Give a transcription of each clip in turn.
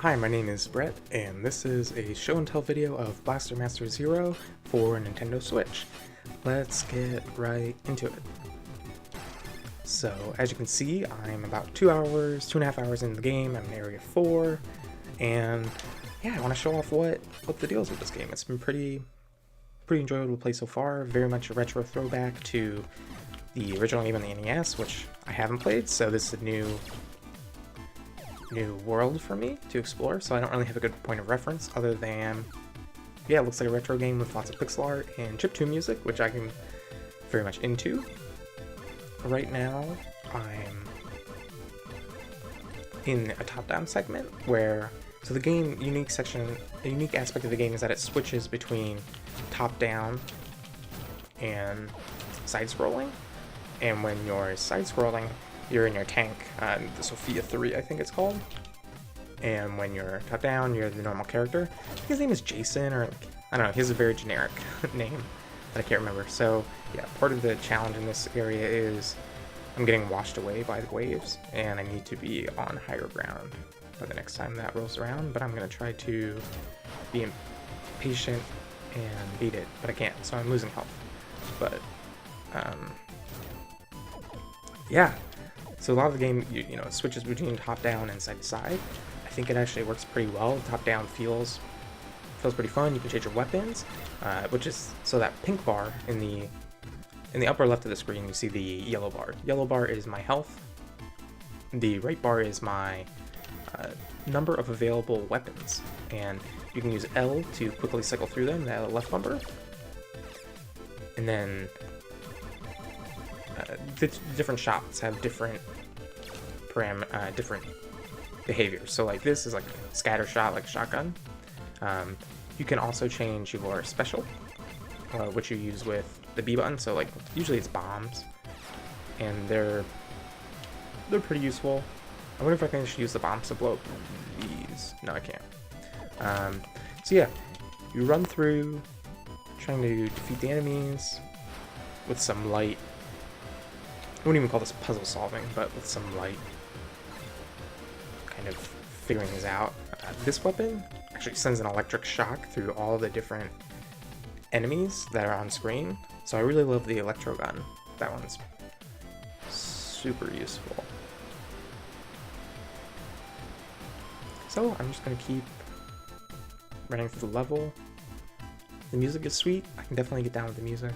Hi, my name is Brett, and this is a show and tell video of Blaster Master Zero for Nintendo Switch. Let's get right into it. So, as you can see, I'm about 2.5 hours into the game. I'm in Area 4, and yeah, I want to show off what the deal is with this game. It's been pretty enjoyable to play so far. Very much a retro throwback to the original game on the NES, which I haven't played, so this is a new world for me to explore, so I don't really have a good point of reference other than, yeah, it looks like a retro game with lots of pixel art and chiptune music, which I'm very much into. Right now, I'm in a top-down segment where, so the game, the unique aspect of the game is that it switches between top-down and side-scrolling, and when you're side-scrolling, you're in your tank, the Sophia 3, I think it's called. And when you're top down, you're the normal character. I think his name is Jason, or I don't know, he has a very generic name that I can't remember. So yeah, part of the challenge in this area is I'm getting washed away by the waves, and I need to be on higher ground by the next time that rolls around. But I'm going to try to be patient and beat it, but I can't, so I'm losing health. But yeah. So a lot of the game, you know, it switches between top-down and side-to-side. I think it actually works pretty well. Top-down feels pretty fun. You can change your weapons, which is, so that pink bar in the upper left of the screen, you see the yellow bar. Yellow bar is my health. The right bar is my number of available weapons, and you can use L to quickly cycle through them, that left bumper. And then the different shots have different different behaviors. So like this is like a scatter shot, like a shotgun. You can also change your special, which you use with the B button. So like usually it's bombs, and they're pretty useful. I wonder if I can just use the bombs to blow up these. No, I can't. So yeah, you run through trying to defeat the enemies with some light. I wouldn't even call this puzzle solving, but with some light kind of figuring these out. This weapon actually sends an electric shock through all the different enemies that are on screen. So I really love the electro gun. That one's super useful. So I'm just going to keep running through the level. The music is sweet. I can definitely get down with the music.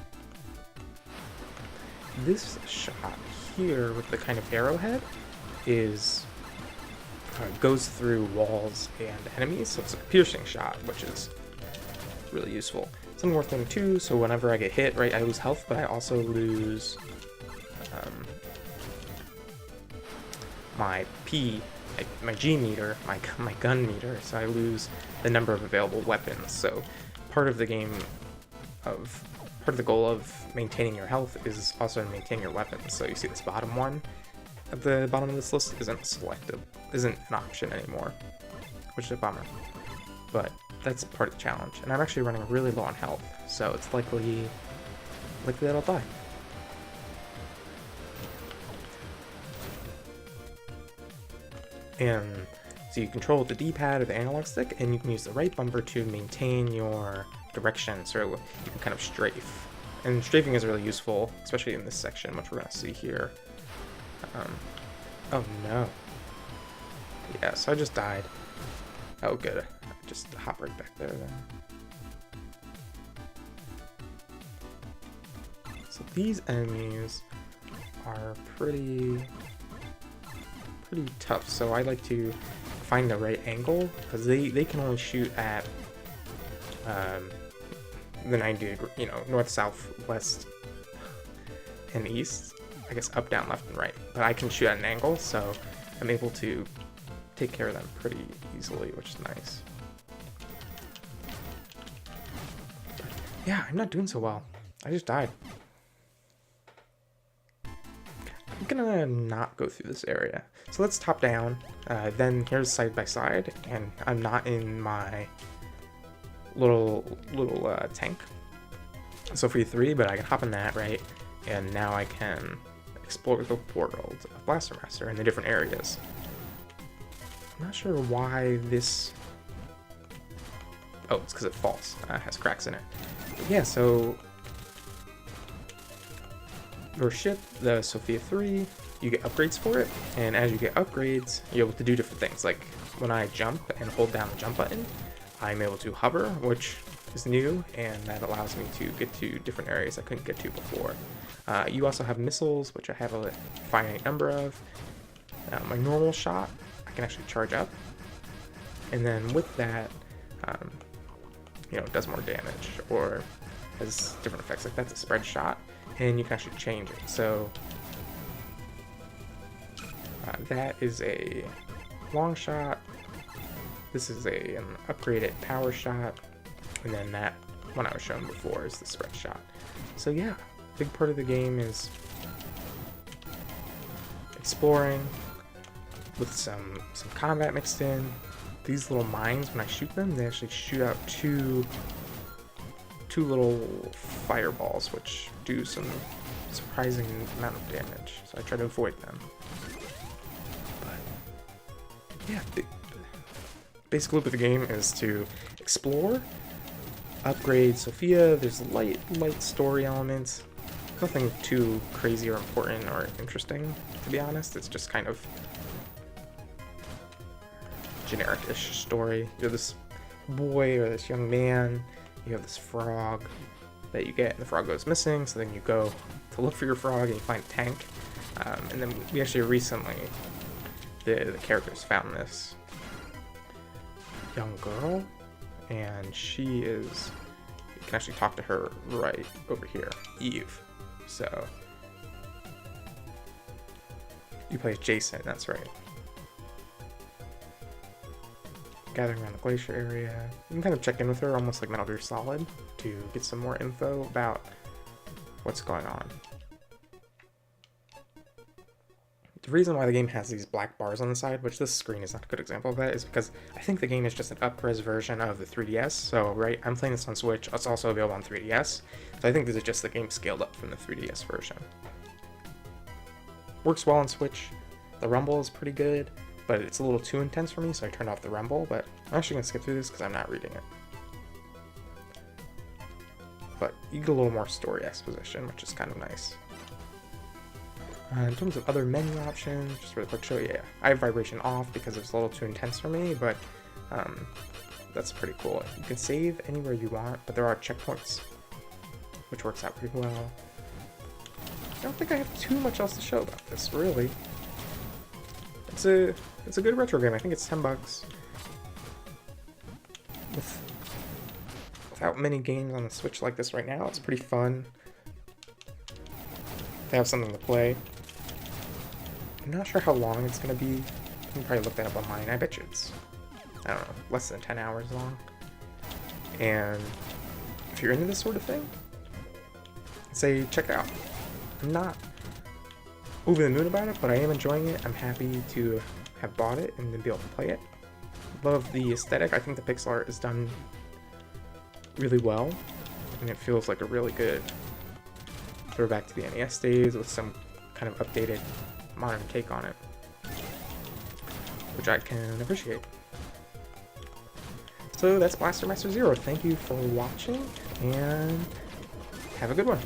This shot here with the kind of arrowhead is goes through walls and enemies, so it's a piercing shot, which is really useful. Something worth noting too, so whenever I get hit, right, I lose health, but I also lose my my G meter, my gun meter, so I lose the number of available weapons. So part of the goal of maintaining your health is also to maintain your weapons. So you see this bottom one at the bottom of this list isn't an option anymore, which is a bummer. But that's part of the challenge. And I'm actually running really low on health, so it's likely that I'll die. And so you control the D-pad or the analog stick, and you can use the right bumper to maintain your direction, so you can kind of strafe. And strafing is really useful, especially in this section, which we're going to see here. Oh no. Yeah, so I just died. Oh good, I just hop right back there then. So these enemies are pretty tough, so I like to find the right angle, because they can only shoot at the 90 degree, you know, north, south, west, and east. I guess up, down, left, and right. But I can shoot at an angle, so I'm able to take care of them pretty easily, which is nice. But yeah, I'm not doing so well. I just died. I'm gonna not go through this area. So let's top down, then here's side by side, and I'm not in my little tank, Sophia 3, but I can hop in that, right? And now I can explore the world of Blaster Master in the different areas. I'm not sure why this... Oh, it's because it falls. It has cracks in it. But yeah, so... Your ship, the Sophia 3, you get upgrades for it, and as you get upgrades, you're able to do different things. Like, when I jump and hold down the jump button, I'm able to hover, which is new, and that allows me to get to different areas I couldn't get to before. You also have missiles, which I have a finite number of. My normal shot, I can actually charge up, and then with that, you know, it does more damage, or has different effects. Like, that's a spread shot, and you can actually change it. So that is a long shot. This is an upgraded power shot, and then that one I was shown before is the spread shot. So yeah, big part of the game is exploring with some combat mixed in. These little mines, when I shoot them, they actually shoot out two little fireballs, which do some surprising amount of damage. So I try to avoid them. But yeah, the basic loop of the game is to explore, upgrade Sophia. There's light story elements. Nothing too crazy or important or interesting, to be honest. It's just kind of generic-ish story. You're this boy or this young man. You have this frog that you get, and the frog goes missing, so then you go to look for your frog and you find a tank. And then we actually recently, the characters found this young girl, and she is, you can actually talk to her right over here, Eve. So you play as Jason, that's right. Gathering around the glacier area. You can kind of check in with her, almost like Metal Gear Solid, to get some more info about what's going on. The reason why the game has these black bars on the side, which this screen is not a good example of that, is because I think the game is just an up-res version of the 3DS. So, right, I'm playing this on Switch. It's also available on 3DS. So I think this is just the game scaled up from the 3DS version. Works well on Switch. The rumble is pretty good, but it's a little too intense for me, so I turned off the rumble. But I'm actually going to skip through this because I'm not reading it. But you get a little more story exposition, which is kind of nice. In terms of other menu options, just really quick show, yeah, I have vibration off because it's a little too intense for me, but that's pretty cool. You can save anywhere you want, but there are checkpoints, which works out pretty well. I don't think I have too much else to show about this, really. It's a good retro game. I think it's $10. Without many games on the Switch like this right now, it's pretty fun to have something to play. I'm not sure how long it's going to be. You can probably look that up online. I bet you it's, I don't know, less than 10 hours long. And if you're into this sort of thing, I'd say check it out. I'm not over the moon about it, but I am enjoying it. I'm happy to have bought it and then be able to play it. Love the aesthetic. I think the pixel art is done really well, and it feels like a really good throwback to the NES days with some kind of updated modern take on it, which I can appreciate. So that's Blaster Master Zero. Thank you for watching, and have a good one.